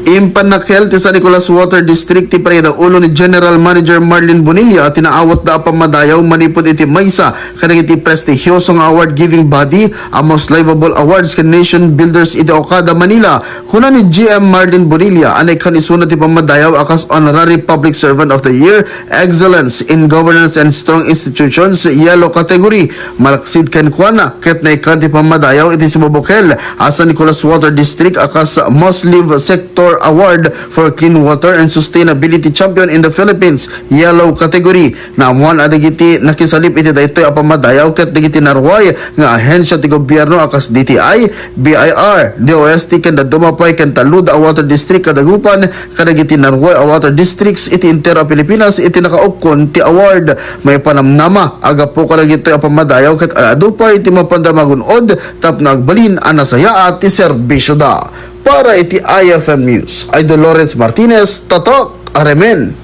Impanakel ti sa Nicolas Water District ti pareda ulo ni General Manager Marlene Bonilla tinaawat da Pammadayaw manipod iti maysa kanang iti prestigyosong award giving body a most livable awards kan Nation Builders iti Okada Manila kuna ni GM Marlene Bonilla anay kanisuna ti Pammadayaw akas Honorary Public Servant of the Year, Excellence in Governance and Strong Institutions Yellow Category. Malaksid ken kuana ket Naikkan ti Pammadayaw iti simubukel asa Nicolas Water District akas Most Live Sector Award for Clean Water and Sustainability Champion in the Philippines Yellow Category. Naamuan adagiti nakisalip iti daytoy a Pammadayaw ket digiti narway nga ahensya ti gobyerno akas DTI, BIR, DOST ken dumapay ken talud a water district kadagupan kadagiti narway a water districts iti Intero Pilipinas iti nakaukon ti award. May panamnama agapo kadagiti a Pammadayaw ket adupay iti mapandamagunod tapno agbalin a nasaya at ti serbisyo da. Para iti IFM News, ay Dolores Martinez, Tatok, Aremen.